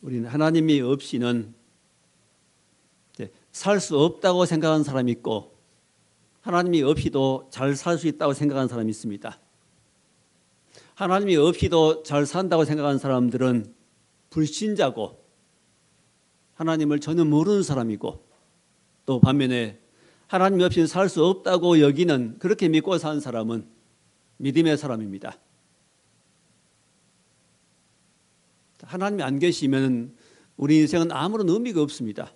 우리는 하나님이 없이는 살 수 없다고 생각하는 사람이 있고 하나님이 없이도 잘 살 수 있다고 생각하는 사람이 있습니다. 하나님이 없이도 잘 산다고 생각하는 사람들은 불신자고 하나님을 전혀 모르는 사람이고, 또 반면에 하나님 없이는 살 수 없다고 여기는, 그렇게 믿고 사는 사람은 믿음의 사람입니다. 하나님이 안 계시면 우리 인생은 아무런 의미가 없습니다.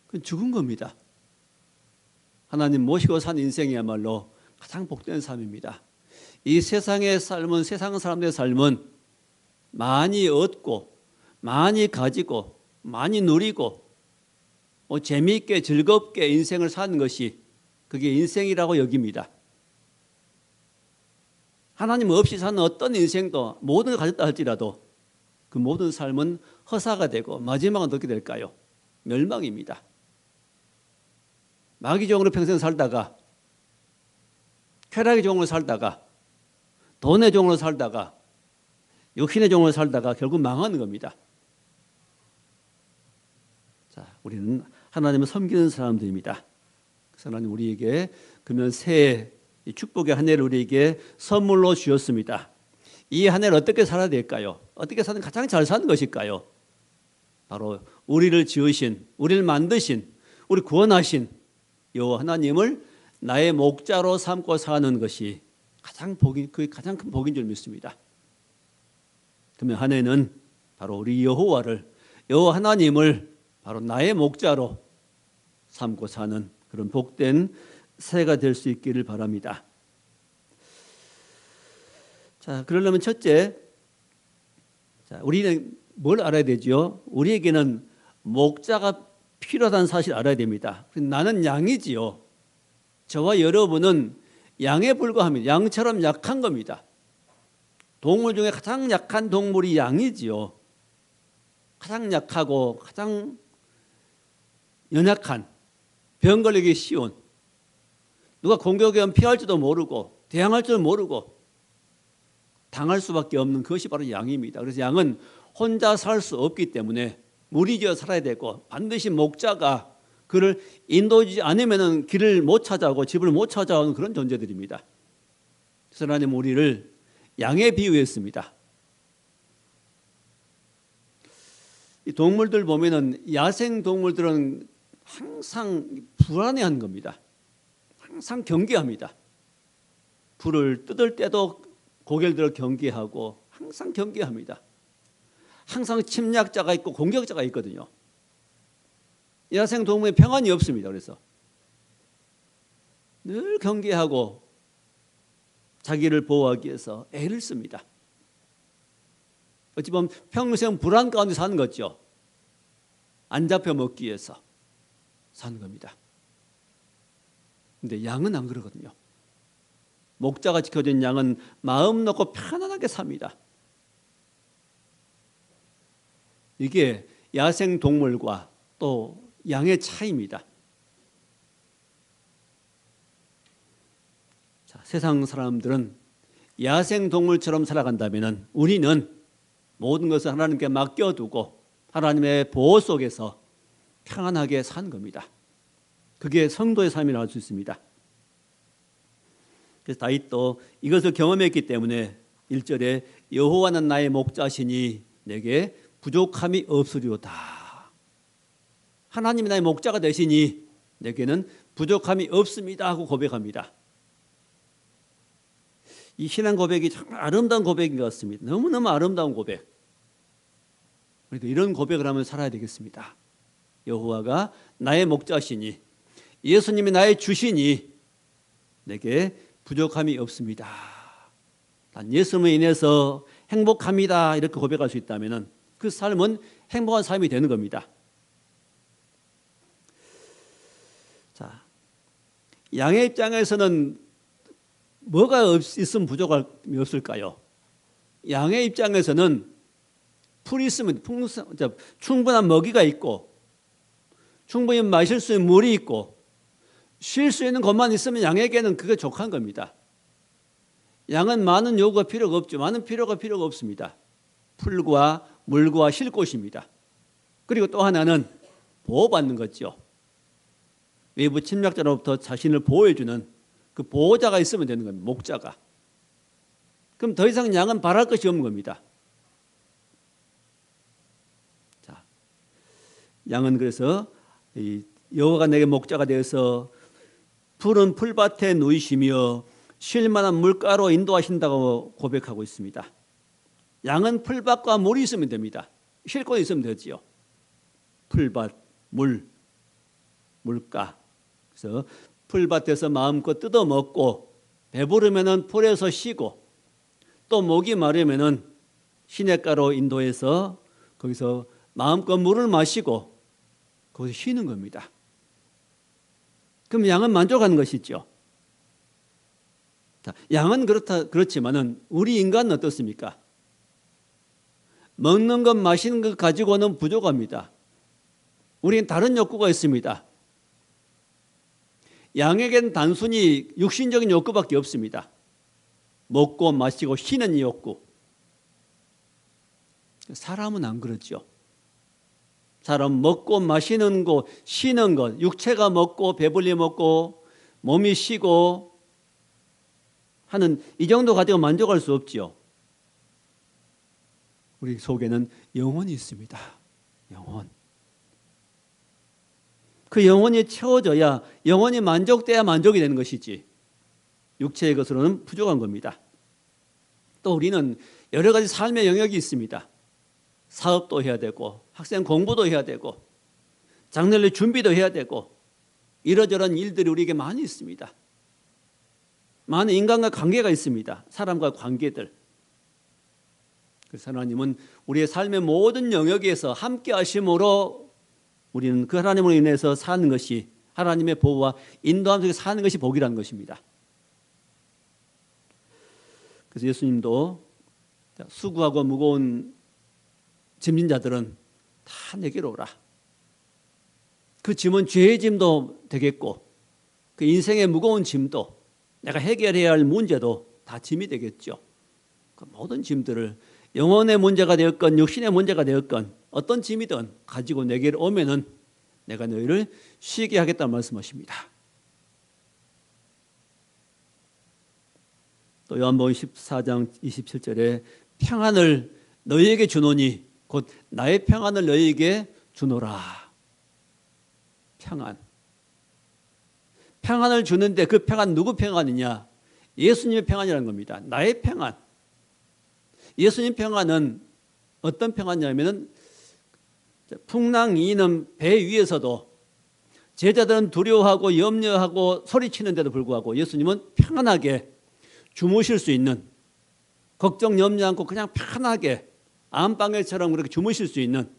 그건 죽은 겁니다. 하나님 모시고 산 인생이야말로 가장 복된 삶입니다. 이 세상의 삶은, 세상 사람들의 삶은 많이 얻고 많이 가지고 많이 누리고 재미있게 즐겁게 인생을 사는 것이, 그게 인생이라고 여깁니다. 하나님 없이 사는 어떤 인생도, 모든 걸 가졌다 할지라도 그 모든 삶은 허사가 되고 마지막은 어떻게 될까요? 멸망입니다. 마귀종으로 평생 살다가, 쾌락의 종으로 살다가, 돈의 종으로 살다가, 육신의 종으로 살다가 결국 망하는 겁니다. 자, 우리는 하나님을 섬기는 사람들입니다. 그래서 하나님 우리에게 그러면 새해 축복의 한 해를 우리에게 선물로 주셨습니다. 이 한 해를 어떻게 살아야 될까요? 어떻게 사는 가장 잘 사는 것일까요? 바로 우리를 지으신, 우리를 만드신, 우리 구원하신 여호와 하나님을 나의 목자로 삼고 사는 것이 그게 가장 큰 복인 줄 믿습니다. 그러면 한 해는 바로 우리 여호와 하나님을 바로 나의 목자로 삼고 사는 그런 복된 새해가 될 수 있기를 바랍니다. 자, 그러려면 첫째, 우리는 뭘 알아야 되죠? 우리에게는 목자가 필요하다는 사실을 알아야 됩니다. 나는 양이지요. 저와 여러분은 양에 불과합니다. 양처럼 약한 겁니다. 동물 중에 가장 약한 동물이 양이지요. 가장 약하고 가장 연약한, 병 걸리기 쉬운, 누가 공격에 오면 피할 줄도 모르고 대항할 줄 모르고 당할 수밖에 없는 그것이 바로 양입니다. 그래서 양은 혼자 살 수 없기 때문에 무리지어 살아야 되고, 반드시 목자가 그를 인도하지 않으면 길을 못 찾아오고 집을 못 찾아오는 그런 존재들입니다. 그래서 하나님 우리를 양에 비유했습니다. 이 동물들 보면은, 야생 동물들은 항상 불안해하는 겁니다. 항상 경계합니다. 불을 뜯을 때도 고개를 들어 경계하고 항상 경계합니다. 항상 침략자가 있고 공격자가 있거든요. 야생 동물에 평안이 없습니다. 그래서 늘 경계하고 자기를 보호하기 위해서 애를 씁니다. 어찌 보면 평생 불안 가운데 사는 거죠. 안 잡혀 먹기 위해서 사는 겁니다. 근데 양은 안 그러거든요. 목자가 지켜준 양은 마음 놓고 편안하게 삽니다. 이게 야생 동물과 또 양의 차이입니다. 자, 세상 사람들은 야생 동물처럼 살아간다면 우리는 모든 것을 하나님께 맡겨두고 하나님의 보호 속에서 평안하게 사는 겁니다. 그게 성도의 삶이라고 할 수 있습니다. 그래서 다윗도 이것을 경험했기 때문에 1절에 여호와는 나의 목자시니 내게 부족함이 없으리로다. 하나님이 나의 목자가 되시니 내게는 부족함이 없습니다 하고 고백합니다. 이 신앙 고백이 정말 아름다운 고백인 것 같습니다. 너무너무 아름다운 고백. 그러니까 이런 고백을 하면 살아야 되겠습니다. 여호와가 나의 목자시니, 예수님이 나의 주시니 내게 부족함이 없습니다. 난 예수님에 인해서 행복합니다. 이렇게 고백할 수 있다면 그 삶은 행복한 삶이 되는 겁니다. 자, 양의 입장에서는 뭐가 있으면 부족함이 없을까요? 양의 입장에서는 풀이 있으면 충분한 먹이가 있고, 충분히 마실 수 있는 물이 있고, 쉴 수 있는 것만 있으면 양에게는 그게 족한 겁니다. 양은 많은 요구가 필요가 없죠. 많은 필요가 없습니다. 풀과 물과 쉴 곳입니다. 그리고 또 하나는 보호받는 거죠. 외부 침략자로부터 자신을 보호해주는 그 보호자가 있으면 되는 겁니다. 목자가. 그럼 더 이상 양은 바랄 것이 없는 겁니다. 자, 양은 그래서 여호와가 내게 목자가 되어서 푸른 풀밭에 누이시며 쉴 만한 물가로 인도하신다고 고백하고 있습니다. 양은 풀밭과 물이 있으면 됩니다. 쉴 곳이 있으면 되지요. 풀밭, 물가. 그래서 풀밭에서 마음껏 뜯어 먹고 배부르면은 풀에서 쉬고 또 목이 마르면은 시냇가로 인도해서 거기서 마음껏 물을 마시고 거기서 쉬는 겁니다. 그럼 양은 만족하는 것이죠. 자, 양은 그렇지만은 우리 인간은 어떻습니까? 먹는 것, 마시는 것 가지고는 부족합니다. 우리는 다른 욕구가 있습니다. 양에겐 단순히 육신적인 욕구밖에 없습니다. 먹고 마시고 쉬는 이 욕구. 사람은 안 그렇죠. 사람 먹고 마시는 것, 쉬는 것, 육체가 먹고 배불리 먹고 몸이 쉬고 하는 이 정도 가지고 만족할 수 없죠. 우리 속에는 영혼이 있습니다. 영혼. 그 영혼이 채워져야, 영혼이 만족돼야 만족이 되는 것이지 육체의 것으로는 부족한 겁니다. 또 우리는 여러 가지 삶의 영역이 있습니다. 사업도 해야 되고 학생 공부도 해야 되고 장날의 준비도 해야 되고 이러저런 일들이 우리에게 많이 있습니다. 많은 인간과 관계가 있습니다. 사람과 관계들. 그래서 하나님은 우리의 삶의 모든 영역에서 함께 하심으로 우리는 그 하나님으로 인해서 사는 것이, 하나님의 보호와 인도함 속에 사는 것이 복이라는 것입니다. 그래서 예수님도 수고하고 무거운 짐진 자들은 다 내게로 오라. 그 짐은 죄의 짐도 되겠고 그 인생의 무거운 짐도, 내가 해결해야 할 문제도 다 짐이 되겠죠. 그 모든 짐들을 영혼의 문제가 되었건 육신의 문제가 되었건 어떤 짐이든 가지고 내게로 오면은 내가 너희를 쉬게 하겠다는 말씀하십니다. 또 요한복음 14장 27절에 평안을 너희에게 주노니 곧 나의 평안을 너희에게 주노라. 평안. 평안을 주는데 그 평안 누구 평안이냐? 예수님의 평안이라는 겁니다. 나의 평안. 예수님 평안은 어떤 평안이냐면은 풍랑이는 배 위에서도 제자들은 두려워하고 염려하고 소리치는데도 불구하고 예수님은 편안하게 주무실 수 있는, 걱정 염려 않고 그냥 편하게 안방에처럼 그렇게 주무실 수 있는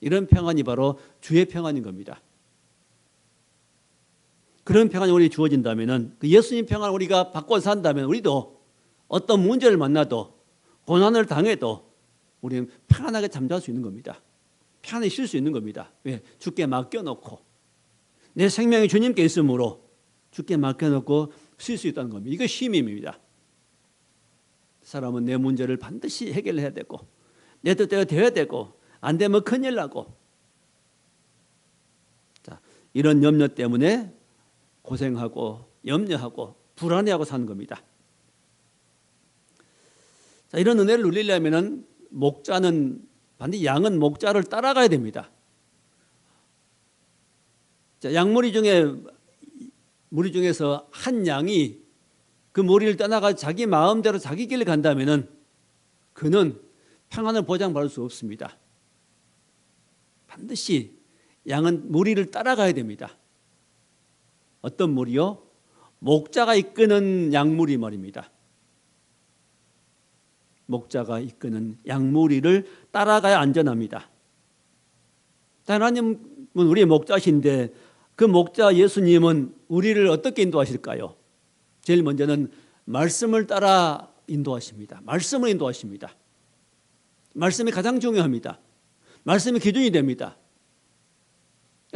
이런 평안이 바로 주의 평안인 겁니다. 그런 평안이 우리에게 주어진다면, 그 예수님 평안을 우리가 받고 산다면 우리도 어떤 문제를 만나도 고난을 당해도 우리는 편안하게 잠잘 수 있는 겁니다. 편안히 쉴 수 있는 겁니다. 왜? 주께 맡겨놓고 내 생명이 주님께 있으므로 주께 맡겨놓고 쉴 수 있다는 겁니다. 이게 쉼입니다. 사람은 내 문제를 반드시 해결해야 되고 내 뜻대로 되어야 되고 안 되면 큰일 나고, 자, 이런 염려 때문에 고생하고 염려하고 불안해하고 사는 겁니다. 자, 이런 은혜를 누리려면 목자는 반드시 양은 목자를 따라가야 됩니다. 자, 양무리 중에서 한 양이 그 무리를 떠나가 자기 마음대로 자기 길을 간다면은 그는 평안을 보장받을 수 없습니다. 반드시 양은 무리를 따라가야 됩니다. 어떤 무리요? 목자가 이끄는 양무리 말입니다. 목자가 이끄는 양무리를 따라가야 안전합니다. 하나님은 우리의 목자신데 그 목자 예수님은 우리를 어떻게 인도하실까요? 제일 먼저는 말씀을 따라 인도하십니다. 말씀을 인도하십니다. 말씀이 가장 중요합니다. 말씀이 기준이 됩니다.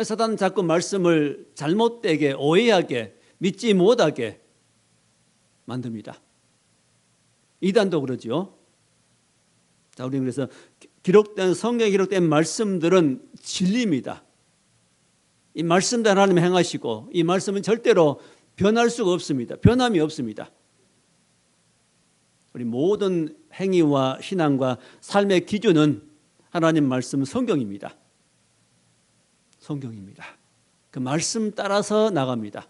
사단은 자꾸 말씀을 잘못되게, 오해하게, 믿지 못하게 만듭니다. 이단도 그러죠. 자, 우리는 그래서 기록된 성경에 기록된 말씀들은 진리입니다. 이 말씀도 하나님 행하시고 이 말씀은 절대로 변할 수가 없습니다. 변함이 없습니다. 우리 모든 행위와 신앙과 삶의 기준은 하나님 말씀 성경입니다. 성경입니다. 그 말씀 따라서 나갑니다.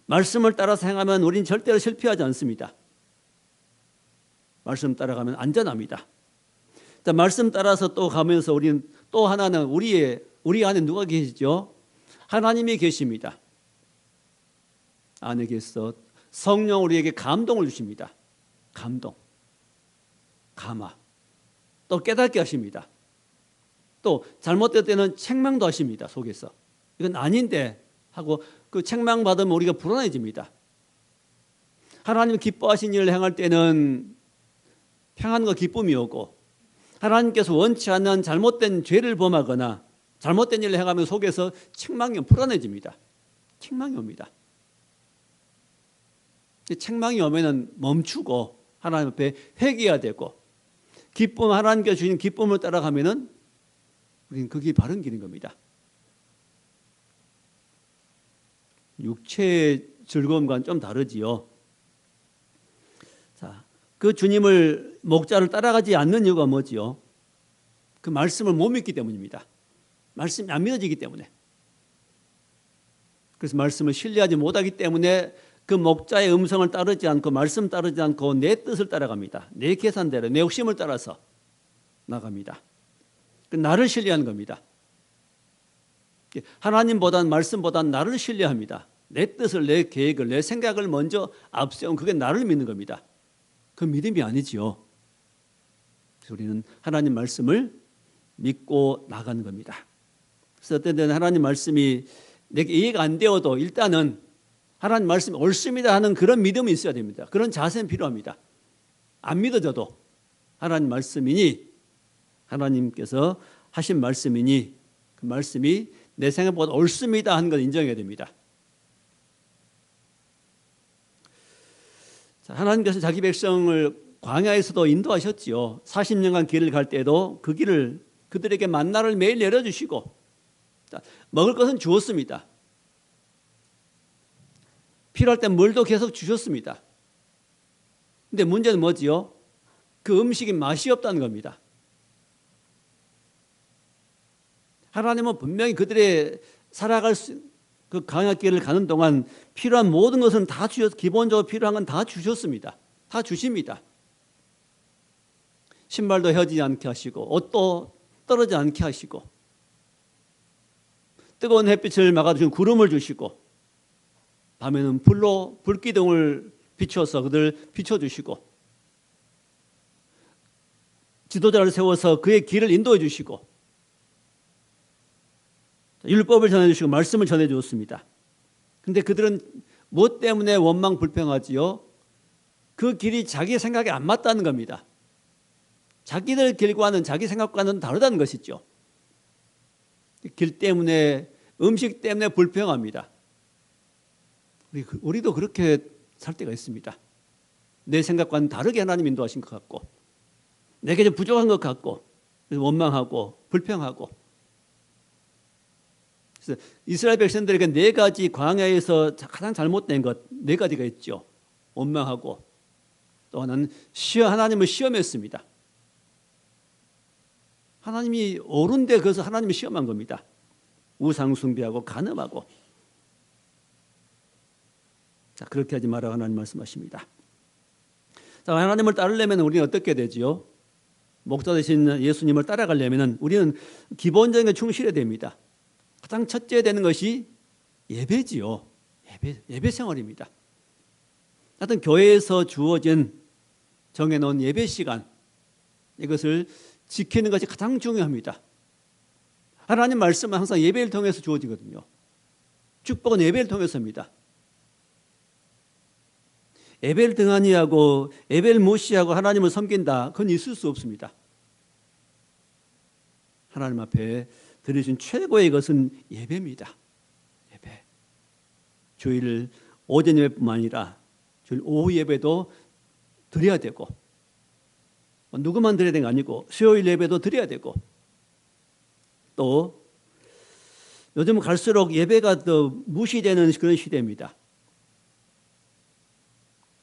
말씀을 따라서 행하면 우리는 절대로 실패하지 않습니다. 말씀 따라가면 안전합니다. 자, 말씀 따라서 또 가면서 우리는 또 하나는 우리 안에 누가 계시죠? 하나님이 계십니다. 안에 계셔서 성령 우리에게 감동을 주십니다. 감동, 감화, 또 깨닫게 하십니다. 또 잘못될 때는 책망도 하십니다. 속에서 이건 아닌데 하고 그 책망 받으면 우리가 불안해집니다. 하나님 기뻐하신 일을 행할 때는 평안과 기쁨이 오고 하나님께서 원치 않는 잘못된 죄를 범하거나 잘못된 일을 행하면 속에서 책망이 불안해집니다. 책망이 옵니다. 책망이 오면은 멈추고 하나님 앞에 회개해야 되고 기쁨 하나님께서 주신 기쁨을 따라가면은 우리는 그게 바른 길인 겁니다. 육체의 즐거움과는 좀 다르지요. 자, 그 주님을 목자를 따라가지 않는 이유가 뭐지요? 그 말씀을 못 믿기 때문입니다. 말씀이 안 믿어지기 때문에. 그래서 말씀을 신뢰하지 못하기 때문에 그 목자의 음성을 따르지 않고 말씀 따르지 않고 내 뜻을 따라갑니다. 내 계산대로 내 욕심을 따라서 나갑니다. 나를 신뢰하는 겁니다. 하나님보다는 말씀보다는 나를 신뢰합니다. 내 뜻을 내 계획을 내 생각을 먼저 앞세운 그게 나를 믿는 겁니다. 그 믿음이 아니지요. 그래서 우리는 하나님 말씀을 믿고 나가는 겁니다. 그래서 어떤 때는 하나님 말씀이 내게 이해가 안 되어도 일단은 하나님 말씀이 옳습니다 하는 그런 믿음이 있어야 됩니다. 그런 자세는 필요합니다. 안 믿어져도 하나님 말씀이니 하나님께서 하신 말씀이니 그 말씀이 내 생각보다 옳습니다 하는 걸 인정해야 됩니다. 자, 하나님께서 자기 백성을 광야에서도 인도하셨지요. 40년간 길을 갈 때도 그 길을 그들에게 만나를 매일 내려주시고 먹을 것은 주었습니다. 필요할 때 물도 계속 주셨습니다. 근데 문제는 뭐지요? 그 음식이 맛이 없다는 겁니다. 하나님은 분명히 그들의 살아갈 그 광야길을 가는 동안 필요한 모든 것은 다 주셨, 기본적으로 필요한 건 다 주셨습니다. 다 주십니다. 신발도 헤어지지 않게 하시고 옷도 떨어지지 않게 하시고 뜨거운 햇빛을 막아주신 구름을 주시고 밤에는 불로 불기둥을 비춰서 그들 비춰주시고 지도자를 세워서 그의 길을 인도해 주시고 율법을 전해주시고 말씀을 전해주었습니다. 그런데 그들은 무엇 때문에 원망 불평하지요? 그 길이 자기 생각에 안 맞다는 겁니다. 자기들 길과는 자기 생각과는 다르다는 것이죠. 길 때문에 음식 때문에 불평합니다. 우리도 그렇게 살 때가 있습니다. 내 생각과는 다르게 하나님 인도하신 것 같고 내게 좀 부족한 것 같고 원망하고 불평하고 그래서 이스라엘 백성들에게 네 가지 광야에서 가장 잘못된 것 네 가지가 있죠. 원망하고 또 하나는 하나님을 시험했습니다. 하나님이 옳은데 그래서 하나님을 시험한 겁니다. 우상 숭배하고 간음하고 자 그렇게 하지 마라 하나님 말씀하십니다. 자 하나님을 따르려면 우리는 어떻게 되지요? 목자 되신 예수님을 따라가려면 우리는 기본적인 게 충실해야 됩니다. 가장 첫째 되는 것이 예배지요. 예배 생활입니다. 하여튼 교회에서 주어진 정해놓은 예배 시간 이것을 지키는 것이 가장 중요합니다. 하나님 말씀은 항상 예배를 통해서 주어지거든요. 축복은 예배를 통해서입니다. 예배를 등한히 하고 예배를 무시하고 하나님을 섬긴다. 그건 있을 수 없습니다. 하나님 앞에 드리신 최고의 것은 예배입니다. 예배. 주일 오전 예배뿐만 아니라 주일 오후 예배도 드려야 되고 누구만 드려야 되는 게 아니고 수요일 예배도 드려야 되고, 또 요즘 갈수록 예배가 더 무시되는 그런 시대입니다.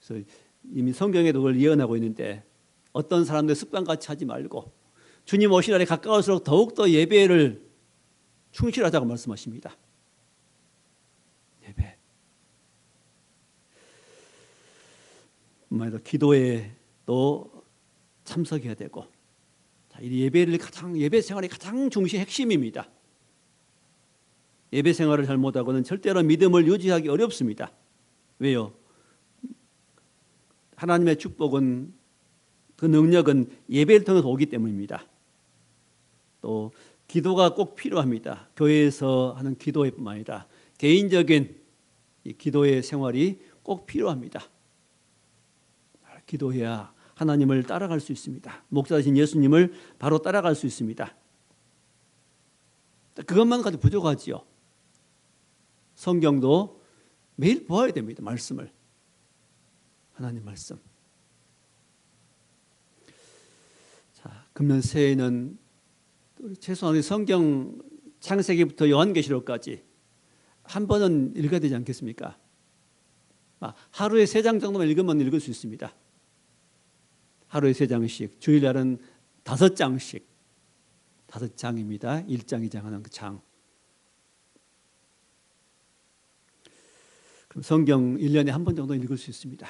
그래서 이미 성경에도 그걸 예언하고 있는데, 어떤 사람들 습관같이 하지 말고 주님 오실 날이 가까울수록 더욱더 예배를 충실하자고 말씀하십니다. 예배. 기도에 또 참석해야 되고, 이 예배 생활이 가장 중심 핵심입니다. 예배 생활을 잘못하고는 절대로 믿음을 유지하기 어렵습니다. 왜요? 하나님의 축복은, 그 능력은 예배를 통해서 오기 때문입니다. 또 기도가 꼭 필요합니다. 교회에서 하는 기도뿐만 아니라 개인적인 이 기도의 생활이 꼭 필요합니다. 기도해야 하나님을 따라갈 수 있습니다. 목자이신 예수님을 바로 따라갈 수 있습니다. 그것만 가지고 부족하지요. 성경도 매일 보아야 됩니다. 말씀을. 하나님 말씀. 자, 금년 새해에는 최소한 성경 창세기부터 요한계시록까지 한 번은 읽어야 되지 않겠습니까? 하루에 3장 정도만 읽으면 읽을 수 있습니다. 하루에 3장씩, 주일날은 5장씩, 5장입니다. 1장, 2장 하는 그 장. 그럼 성경 1년에 한 번 정도 읽을 수 있습니다.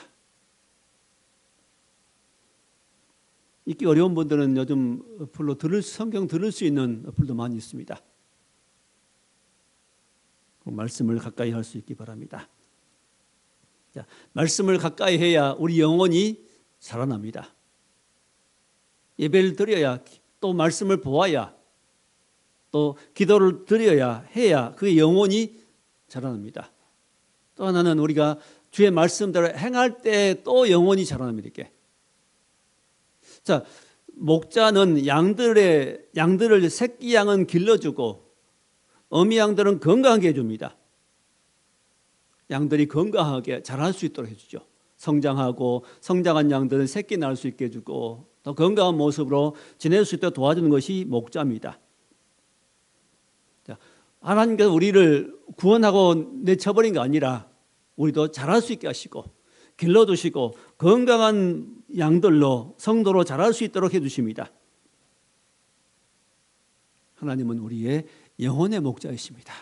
읽기 어려운 분들은 요즘 어플로 성경 들을 수 있는 어플도 많이 있습니다. 말씀을 가까이 할 수 있기 바랍니다. 자, 말씀을 가까이 해야 우리 영혼이 살아납니다. 예배를 드려야, 또 말씀을 보아야, 또 기도를 드려야 해야 그 영혼이 자라납니다. 또 하나는 우리가 주의 말씀대로 행할 때 또 영혼이 자라납니다. 이렇게. 자, 목자는 양들을 새끼 양은 길러주고 어미 양들은 건강하게 해줍니다. 양들이 건강하게 자랄 수 있도록 해주죠. 성장하고 성장한 양들은 새끼 낳을 수 있게 해주고 더 건강한 모습으로 지낼 수 있도록 도와주는 것이 목자입니다. 자, 하나님께서 우리를 구원하고 내쳐버린 게 아니라 우리도 자랄 수 있게 하시고 길러주시고 건강한 양들로 성도로 자랄 수 있도록 해주십니다. 하나님은 우리의 영혼의 목자이십니다.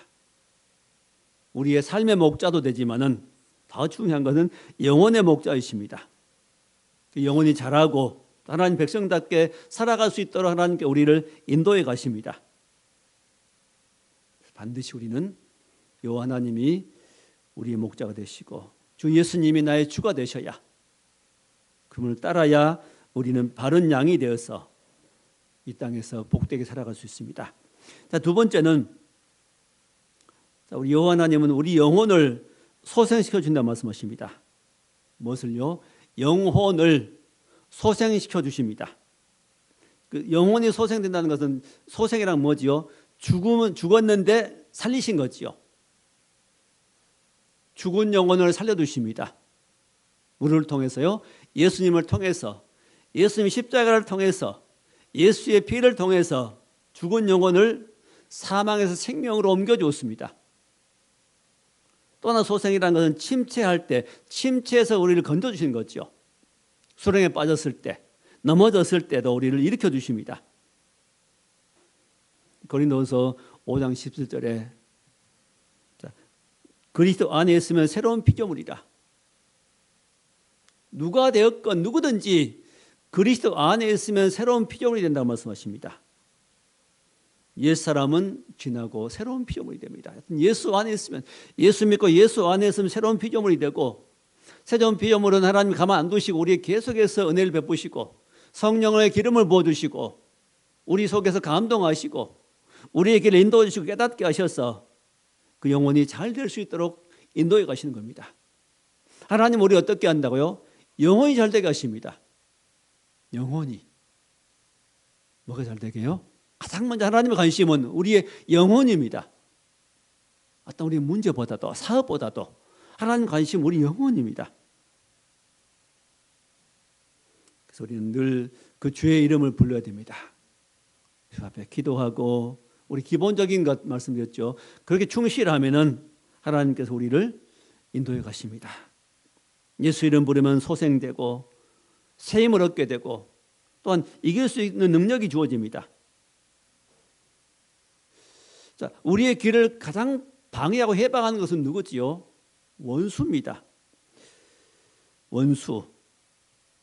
우리의 삶의 목자도 되지만은 더 중요한 것은 영혼의 목자이십니다. 영혼이 자라고 하나님 백성답게 살아갈 수 있도록 하나님께 우리를 인도해 가십니다. 반드시 우리는 요 하나님이 우리의 목자가 되시고 주 예수님이 나의 주가 되셔야, 그분을 따라야 우리는 바른 양이 되어서 이 땅에서 복되게 살아갈 수 있습니다. 자, 두 번째는, 우리 여호와 하나님은 우리 영혼을 소생시켜 준다 말씀하십니다. 무엇을요? 영혼을 소생시켜 주십니다. 그 영혼이 소생된다는 것은, 소생이란 뭐지요? 죽었는데 살리신 거지요. 죽은 영혼을 살려두십니다. 우리를 통해서요. 예수님을 통해서, 예수님 십자가를 통해서, 예수의 피를 통해서 죽은 영혼을 사망에서 생명으로 옮겨주었습니다. 또 하나 소생이라는 것은 침체할 때, 침체에서 우리를 건져주시는 거죠. 수렁에 빠졌을 때, 넘어졌을 때도 우리를 일으켜 주십니다. 고린도후서 5장 17절에 그리스도 안에 있으면 새로운 피조물이라. 누가 되었건 누구든지 그리스도 안에 있으면 새로운 피조물이 된다고 말씀하십니다. 옛사람은 지나고 새로운 피조물이 됩니다. 예수 안에 있으면, 예수 믿고 예수 안에 있으면 새로운 피조물이 되고, 새로운 피조물은 하나님이 가만 안 두시고 우리에 계속해서 은혜를 베푸시고 성령의 기름을 부어주시고 우리 속에서 감동하시고 우리의 길을 인도해 주시고 깨닫게 하셔서 그 영혼이 잘 될 수 있도록 인도해 가시는 겁니다. 하나님 우리 어떻게 한다고요? 영혼이 잘 되게 하십니다. 영혼이. 뭐가 잘 되게 해요? 가장 먼저 하나님의 관심은 우리의 영혼입니다. 어떤 우리의 문제보다도 사업보다도 하나님 관심은 우리 영혼입니다. 그래서 그래서 우리는 늘 그 주의 이름을 불러야 됩니다. 주 앞에 기도하고 우리 기본적인 것 말씀드렸죠. 그렇게 충실하면은 하나님께서 우리를 인도해 가십니다. 예수 이름 부르면 소생되고 새 힘을 얻게 되고 또한 이길 수 있는 능력이 주어집니다. 자, 우리의 길을 가장 방해하고 해방하는 것은 누구지요? 원수입니다. 원수.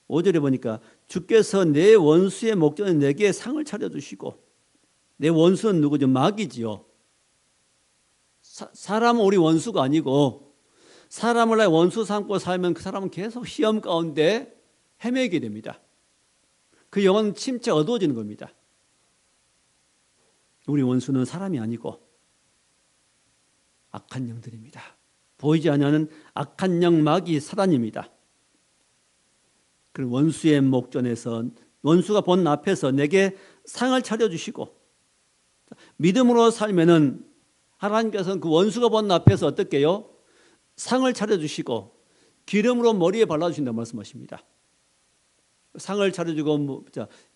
5절에 보니까 주께서 내 원수의 목전에 내게 상을 차려주시고, 내 원수는 누구죠? 마귀지요. 사람은 우리 원수가 아니고 사람을 나의 원수 삼고 살면 그 사람은 계속 시험 가운데 헤매게 됩니다. 그 영혼 침체 어두워지는 겁니다. 우리 원수는 사람이 아니고 악한 영들입니다. 보이지 않는 악한 영 마귀 사단입니다. 그 원수의 목전에서 원수가 본 앞에서 내게 상을 차려주시고, 믿음으로 살면은 하나님께서는 그 원수가 본 앞에서 어떻게 해요? 상을 차려주시고 기름으로 머리에 발라주신다고 말씀하십니다. 상을 차려주고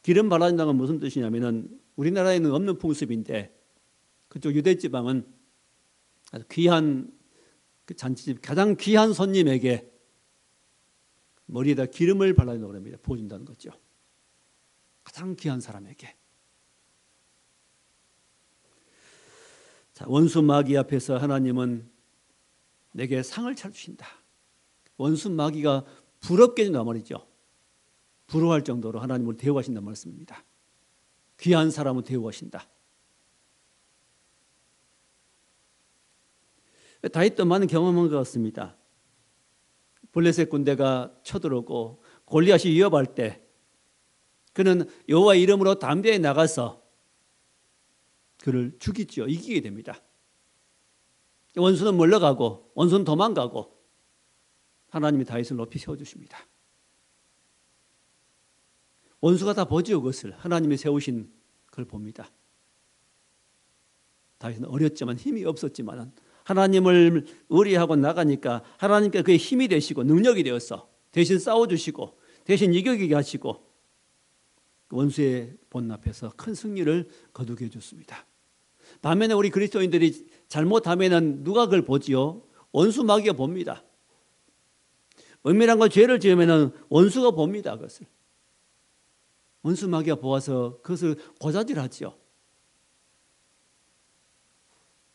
기름 발라준다는 건 무슨 뜻이냐면은 우리나라에는 없는 풍습인데 그쪽 유대 지방은 아주 귀한 그 잔치집 가장 귀한 손님에게 머리에다 기름을 발라준다고 합니다. 부어준다는 거죠. 가장 귀한 사람에게. 자, 원수 마귀 앞에서 하나님은 내게 상을 차려주신다. 원수 마귀가 부럽게 된단 말이죠. 부러워할 정도로 하나님을 대우하신다는 말씀입니다. 귀한 사람을 대우하신다. 다윗도 많은 경험한 것 같습니다. 블레셋 군대가 쳐들어오고 골리앗이 위협할 때 그는 여호와 이름으로 담대히 나가서 그를 죽이죠. 이기게 됩니다. 원수는 물러가고 원수는 도망가고 하나님이 다윗을 높이 세워주십니다. 원수가 다 보지요. 그것을 하나님이 세우신 그걸 봅니다. 다윗은 어렸지만 힘이 없었지만 하나님을 의뢰하고 나가니까 하나님께 그의 힘이 되시고 능력이 되어서 대신 싸워주시고 대신 이기게 하시고 원수의 본 앞에서 큰 승리를 거두게 해줬습니다. 반면에 우리 그리스도인들이 잘못하면 누가 그걸 보지요? 원수 마귀가 봅니다. 은밀한 걸 죄를 지으면 원수가 봅니다. 그것을 원수 마귀가 보아서 그것을 고자질하지요.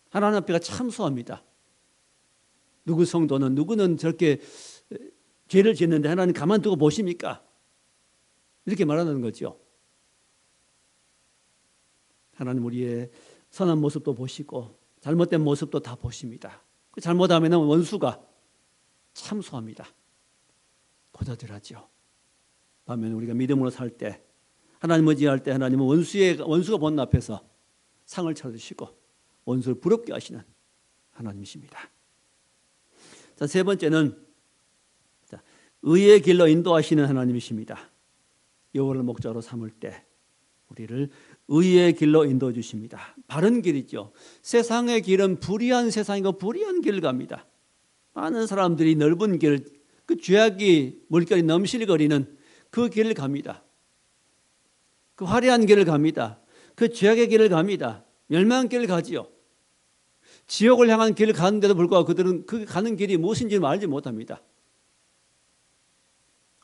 하나님 앞에가 참소합니다. 누구 성도는 누구는 저렇게 죄를 짓는데 하나님 가만두고 보십니까? 이렇게 말하는 거죠. 하나님 우리의 선한 모습도 보시고 잘못된 모습도 다 보십니다. 잘못하면 원수가 참소합니다. 고자질하죠. 반면에 우리가 믿음으로 살 때 하나님 의지할 때 하나님은 원수가 보는 앞에서 상을 차려주시고 원수를 부럽게 하시는 하나님이십니다. 자, 세 번째는 의의 길로 인도하시는 하나님이십니다. 여호와를 목자로 삼을 때 우리를 의의 길로 인도해 주십니다. 바른 길이죠. 세상의 길은 불의한 세상이고 불의한 길을 갑니다. 많은 사람들이 넓은 길, 그 죄악이 물결이 넘실거리는 그 길을 갑니다. 그 화려한 길을 갑니다. 그 죄악의 길을 갑니다. 멸망의 길을 가지요. 지옥을 향한 길을 가는데도 불구하고 그들은 그 가는 길이 무엇인지 알지 못합니다.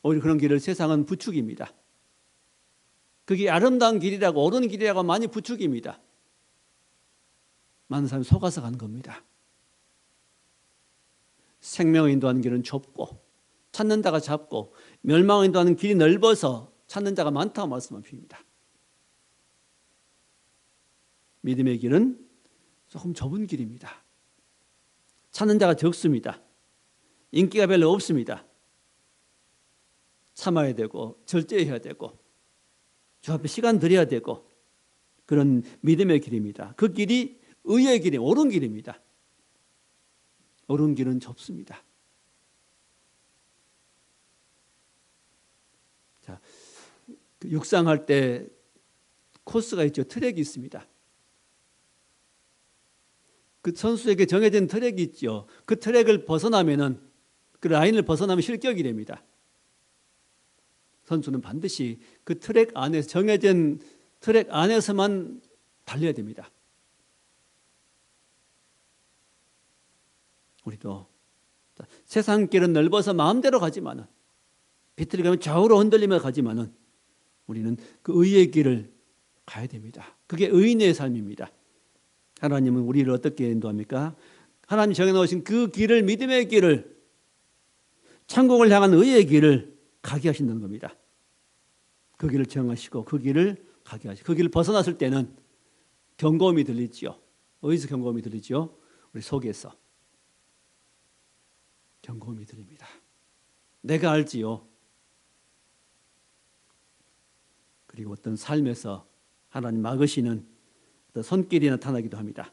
오히려 그런 길을 세상은 부추깁니다. 그게 아름다운 길이라고 옳은 길이라고 많이 부추깁니다. 많은 사람이 속아서 간 겁니다. 생명을 인도하는 길은 좁고 찾는 자가 잡고 멸망을 인도하는 길이 넓어서 찾는 자가 많다고 말씀하십니다. 믿음의 길은 조금 좁은 길입니다. 찾는 자가 적습니다. 인기가 별로 없습니다. 참아야 되고 절제해야 되고 주 앞에 시간 들여야 되고 그런 믿음의 길입니다. 그 길이 의의 길이 옳은 길입니다. 옳은 길은 좁습니다. 자, 육상할 때 코스가 있죠. 트랙이 있습니다. 그 선수에게 정해진 트랙이 있죠. 그 트랙을 벗어나면은 그 라인을 벗어나면 실격이 됩니다. 선수는 반드시 그 트랙 안에서 정해진 트랙 안에서만 달려야 됩니다. 우리도 세상 길은 넓어서 마음대로 가지만은 비틀리가면 좌우로 흔들리며 가지만은 우리는 그 의의 길을 가야 됩니다. 그게 의인의 삶입니다. 하나님은 우리를 어떻게 인도합니까? 하나님 정해놓으신 그 길을, 믿음의 길을, 천국을 향한 의의 길을 가게 하신다는 겁니다. 그 길을 정하시고 그 길을 가게 하시고, 그 길을 벗어났을 때는 경고음이 들리지요. 어디서 경고음이 들리죠? 우리 속에서 경고음이 들립니다. 내가 알지요. 그리고 어떤 삶에서 하나님 막으시는 어떤 손길이 나타나기도 합니다.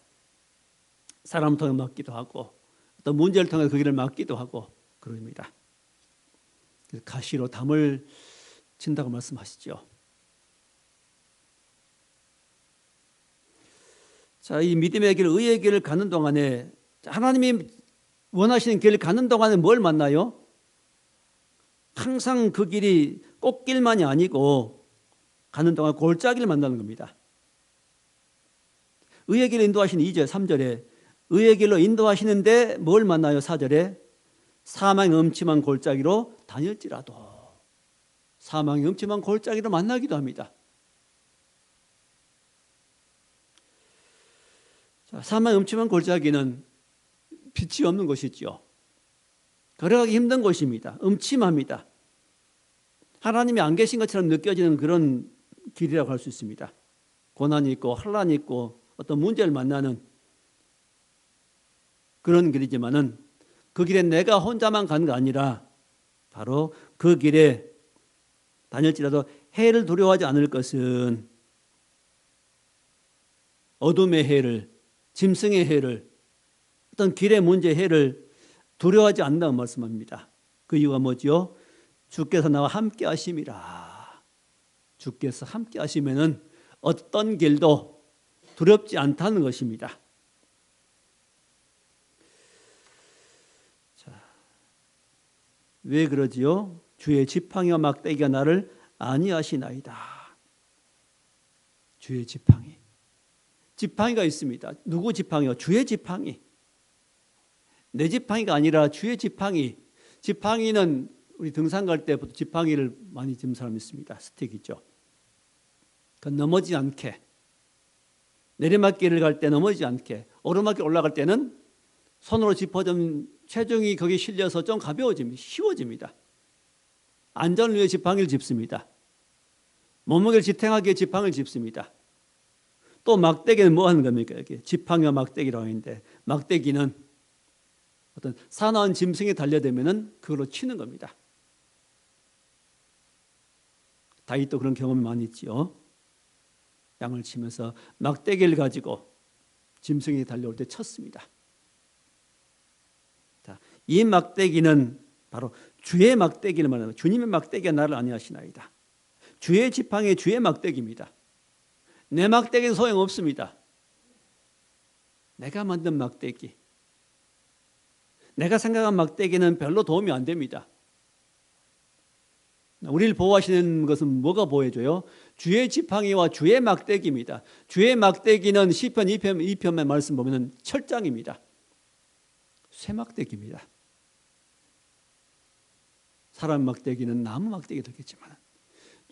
사람을 통해 막기도 하고 어떤 문제를 통해 그 길을 막기도 하고 그럽니다. 그래서 가시로 담을 친다고 말씀하시죠. 자, 이 믿음의 길, 의의 길을 가는 동안에 하나님이 원하시는 길을 가는 동안에 뭘 만나요? 항상 그 길이 꽃길만이 아니고 가는 동안 골짜기를 만나는 겁니다. 의의 길로 인도하시는 2절, 3절에 의의 길로 인도하시는데 뭘 만나요? 4절에 사망의 음침한 골짜기로 다닐지라도 사망의 음침한 골짜기로 만나기도 합니다. 자, 사망의 음침한 골짜기는 빛이 없는 곳이죠. 걸어가기 힘든 곳입니다. 음침합니다. 하나님이 안 계신 것처럼 느껴지는 그런 길이라고 할 수 있습니다. 고난이 있고 환난이 있고 어떤 문제를 만나는 그런 길이지만은 그 길에 내가 혼자만 가는 게 아니라 바로 그 길에 다닐지라도 해를 두려워하지 않을 것은 어둠의 해를, 짐승의 해를, 어떤 길의 문제의 해를 두려워하지 않는다고 말씀합니다. 그 이유가 뭐죠? 주께서 나와 함께 하심이라. 주께서 함께 하시면은 어떤 길도 두렵지 않다는 것입니다. 자, 왜 그러지요? 주의 지팡이와 막대기가 나를 안위하시나이다. 주의 지팡이. 지팡이가 있습니다. 누구 지팡이요? 주의 지팡이. 내 지팡이가 아니라 주의 지팡이. 지팡이는 우리 등산 갈 때부터 지팡이를 많이 짚는 사람이 있습니다. 스틱 있죠. 넘어지지 않게, 내리막길을 갈 때 넘어지지 않게, 오르막길 올라갈 때는 손으로 짚어주면 체중이 거기 실려서 좀 가벼워집니다. 쉬워집니다. 안전을 위해 지팡이를 짚습니다. 몸무게를 지탱하기 위해 지팡이를 짚습니다. 또 막대기는 뭐 하는 겁니까? 이렇게 지팡이와 막대기라고 하는데, 막대기는 어떤 사나운 짐승이 달려들면은 그걸로 치는 겁니다. 다윗도 그런 경험이 많이 있지요. 양을 치면서 막대기를 가지고 짐승이 달려올 때 쳤습니다. 자, 이 막대기는 바로 주의 막대기를 말하는, 주님의 막대기가 나를 안위하시나이다. 주의 지팡이, 주의 막대기입니다. 내 막대기는 소용없습니다. 내가 만든 막대기, 내가 생각한 막대기는 별로 도움이 안 됩니다. 우리를 보호하시는 것은 뭐가 보호해줘요? 주의 지팡이와 주의 막대기입니다. 주의 막대기는 시편 2편의 말씀 보면 철장입니다. 쇠막대기입니다. 사람 막대기는 나무 막대기도 있겠지만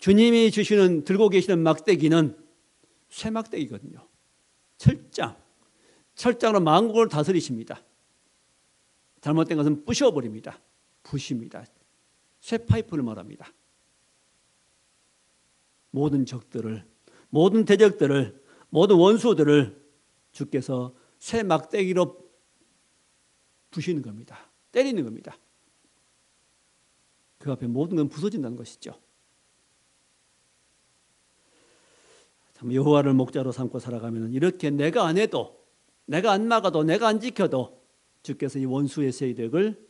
주님이 주시는, 들고 계시는 막대기는 쇠막대기거든요. 철장. 철장으로 만국을 다스리십니다. 잘못된 것은 부셔버립니다. 부십니다. 쇠파이프를 말합니다. 모든 적들을, 모든 대적들을, 모든 원수들을 주께서 쇠막대기로 부시는 겁니다. 때리는 겁니다. 그 앞에 모든 건 부서진다는 것이죠. 참, 여호와를 목자로 삼고 살아가면 이렇게 내가 안 해도, 내가 안 막아도, 내가 안 지켜도 주께서 이 원수의 세력을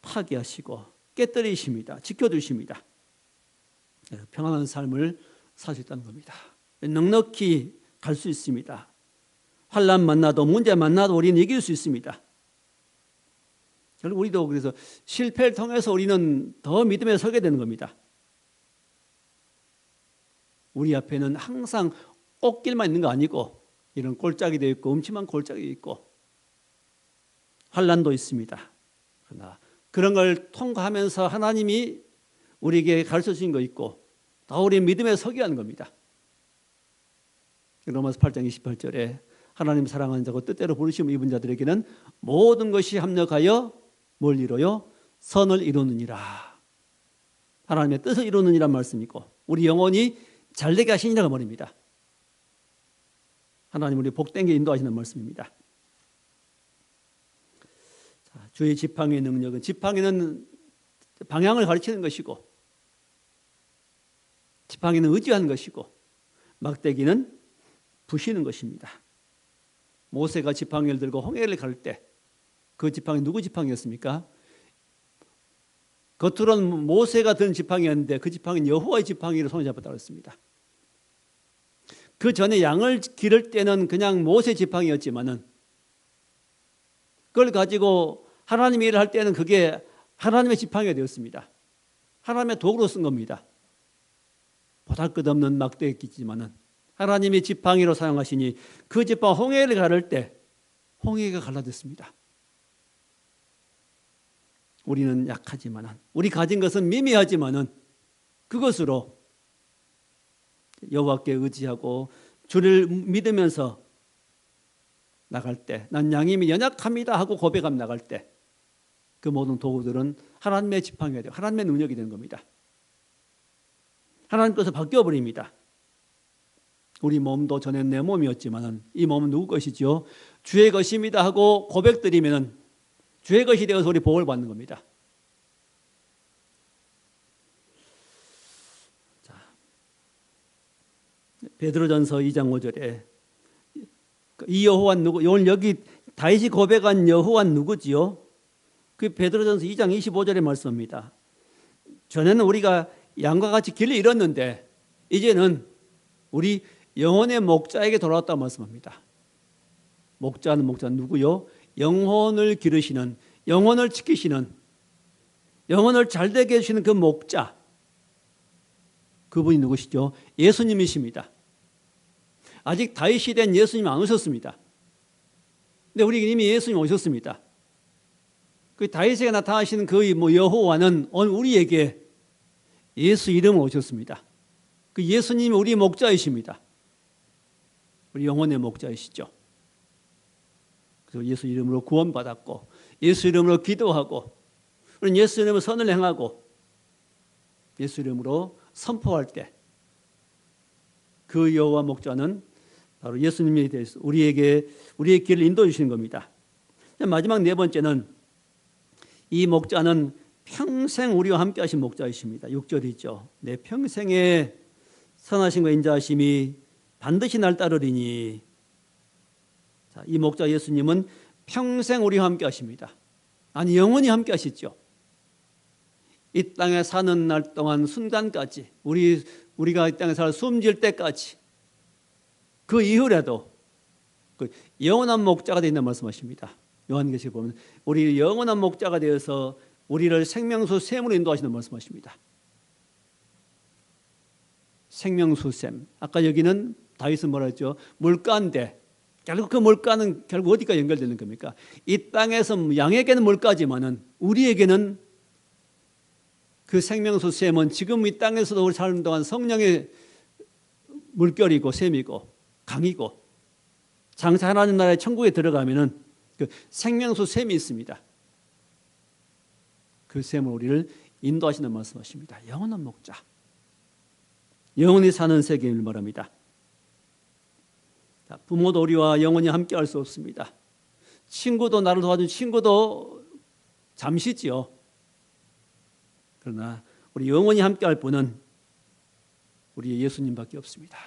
파괴하시고 깨뜨리십니다. 지켜주십니다. 평안한 삶을 살 수 있다는 겁니다. 넉넉히 갈 수 있습니다. 환난 만나도, 문제 만나도 우리는 이길 수 있습니다. 결국 우리도 그래서 실패를 통해서 우리는 더 믿음에 서게 되는 겁니다. 우리 앞에는 항상 꽃길만 있는 거 아니고 이런 골짜기도 있고 음침한 골짜기도 있고 환난도 있습니다. 그러나 그런 걸 통과하면서 하나님이 우리에게 가르쳐 주신 거 있고 다 우리 믿음에 서게 하는 겁니다. 로마서 8장 28절에 하나님 사랑하는 자고 뜻대로 부르심을 입은 자들에게는 모든 것이 합력하여 뭘 이루어요? 선을 이루느니라. 하나님의 뜻을 이루느니란 말씀이고 우리 영혼이 잘되게 하시니라고 말입니다. 하나님 우리 복된 게 인도하시는 말씀입니다. 자, 주의 지팡이의 능력은 지팡이는 방향을 가르치는 것이고 지팡이는 의지하는 것이고 막대기는 부시는 것입니다. 모세가 지팡이를 들고 홍해를 갈 때 그 지팡이 누구 지팡이였습니까? 겉으로는 모세가 든 지팡이였는데 그 지팡이는 여호와의 지팡이로 손에 잡았다고 했습니다. 그 전에 양을 기를 때는 그냥 모세 지팡이였지만은 그걸 가지고 하나님의 일을 할 때는 그게 하나님의 지팡이가 되었습니다. 하나님의 도구로 쓴 겁니다. 보잘것없는 막대기지만은 하나님이 지팡이로 사용하시니 그 지팡이 홍해를 가를 때 홍해가 갈라졌습니다. 우리는 약하지만은 우리 가진 것은 미미하지만은 그것으로 여호와께 의지하고 주를 믿으면서 나갈 때 난 양심이 연약합니다 하고 고백하며 나갈 때 그 모든 도구들은 하나님의 지팡이가 되고 하나님의 능력이 되는 겁니다. 하나님께서 바뀌어버립니다. 우리 몸도 전에는 내 몸이었지만 이 몸은 누구 것이죠? 주의 것입니다 하고 고백드리면 주의 것이 되어서 우리 복을 받는 겁니다. 자, 베드로전서 2장 5절에 이 여호와는 누구? 오늘 여기 다윗이 고백한 여호와는 누구지요? 그 베드로전서 2장 25절의 말씀입니다. 전에는 우리가 양과 같이 길을 잃었는데 이제는 우리 영혼의 목자에게 돌아왔다고 말씀합니다. 목자는 누구요? 영혼을 기르시는, 영혼을 지키시는, 영혼을 잘되게 해주시는 그 목자. 그분이 누구시죠? 예수님이십니다. 아직 다윗이 된 예수님 안 오셨습니다. 근데 우리 이미 예수님 오셨습니다. 그 다윗에게 나타나시는 그 여호와는 오늘 우리에게 예수 이름으로 오셨습니다. 그 예수님이 우리 목자이십니다. 우리 영혼의 목자이시죠. 그래서 예수 이름으로 구원받았고 예수 이름으로 기도하고 우리는 예수 이름으로 선을 행하고 예수 이름으로 선포할 때 그 여호와 목자는 바로 예수님에 대해서 우리의 길을 인도해 주시는 겁니다. 마지막 네 번째는 이 목자는 평생 우리와 함께 하신 목자이십니다. 6절이죠. 내 평생에 선하심과 인자하심이 반드시 날 따르리니. 자, 이 목자 예수님은 평생 우리와 함께 하십니다. 아니 영원히 함께 하시죠. 이 땅에 사는 날 동안 순간까지 우리가 이 땅에 살아 숨질 때까지 그 이후라도 그 영원한 목자가 된다는 말씀하십니다. 요한계시록 보면 우리 영원한 목자가 되어서 우리를 생명수 샘으로 인도하시는 말씀하십니다. 생명수 샘. 아까 여기는 다윗은 뭐라 했죠? 물가인데 결국 그 물가는 결국 어디까지 연결되는 겁니까? 이 땅에서 양에게는 물가지만은 우리에게는 그 생명수 샘은 지금 이 땅에서도 우리 사는 동안 성령의 물결이고 샘이고 강이고 장차 하나님 나라의 천국에 들어가면은 그 생명수 샘이 있습니다. 그 샘으로 우리를 인도하시는 말씀하십니다. 영원한 목자. 영원히 사는 세계를 말합니다. 부모도 우리와 영원히 함께 할 수 없습니다. 친구도 나를 도와준 친구도 잠시지요. 그러나 우리 영원히 함께 할 분은 우리 예수님밖에 없습니다.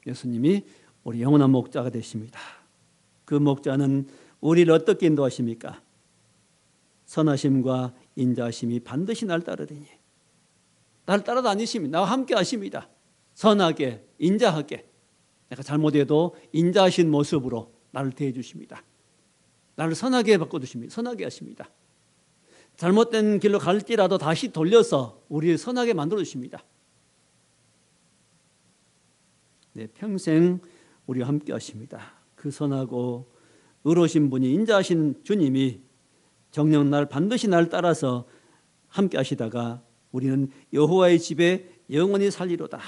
예수님이 우리 영원한 목자가 되십니다. 그 목자는 우리를 어떻게 인도하십니까? 선하심과 인자하심이 반드시 날 따르리니. 날 따라다니십니다. 나와 함께 하십니다. 선하게, 인자하게. 내가 잘못해도 인자하신 모습으로 나를 대해 주십니다. 나를 선하게 바꿔주십니다. 선하게 하십니다. 잘못된 길로 갈지라도 다시 돌려서 우리를 선하게 만들어 주십니다. 평생 우리와 함께 하십니다. 그 선하고 의로우신 분이 인자하신 주님이 정령날 반드시 날 따라서 함께 하시다가 우리는 여호와의 집에 영원히 살리로다.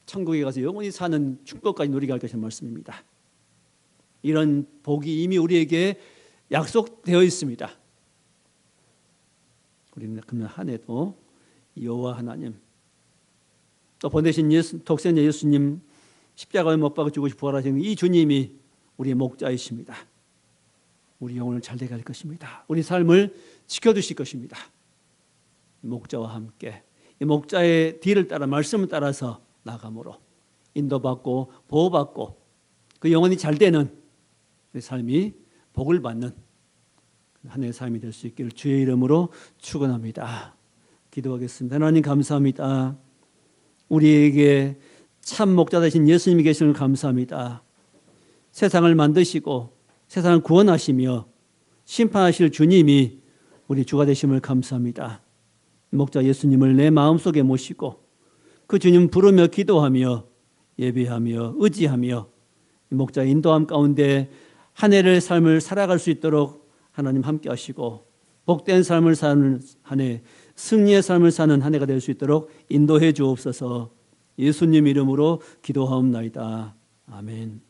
천국에 가서 영원히 사는 축복까지 누리게 할 것이라는 말씀입니다. 이런 복이 이미 우리에게 약속되어 있습니다. 우리는 그러면 한 해도 여호와 하나님, 또 보내신 독생자 예수님, 십자가에 못 박아 죽으시고 부활하신 이 주님이 우리의 목자이십니다. 우리 영혼을 잘 되게 할 것입니다. 우리 삶을 지켜주실 것입니다. 목자와 함께 이 목자의 뒤를 따라 말씀을 따라서 나감으로 인도받고 보호받고 그 영혼이 잘 되는 우리 삶이 복을 받는 한 해의 삶이 될 수 있기를 주의 이름으로 축원합니다. 기도하겠습니다. 하나님 감사합니다. 우리에게 참 목자 되신 예수님이 계시는 감사합니다. 세상을 만드시고 세상을 구원하시며 심판하실 주님이 우리 주가 되심을 감사합니다. 목자 예수님을 내 마음속에 모시고 그 주님 부르며 기도하며 예배하며 의지하며 목자의 인도함 가운데 한 해를 삶을 살아갈 수 있도록 하나님 함께 하시고 복된 삶을 사는 한 해, 승리의 삶을 사는 한 해가 될 수 있도록 인도해 주옵소서. 예수님 이름으로 기도하옵나이다. 아멘.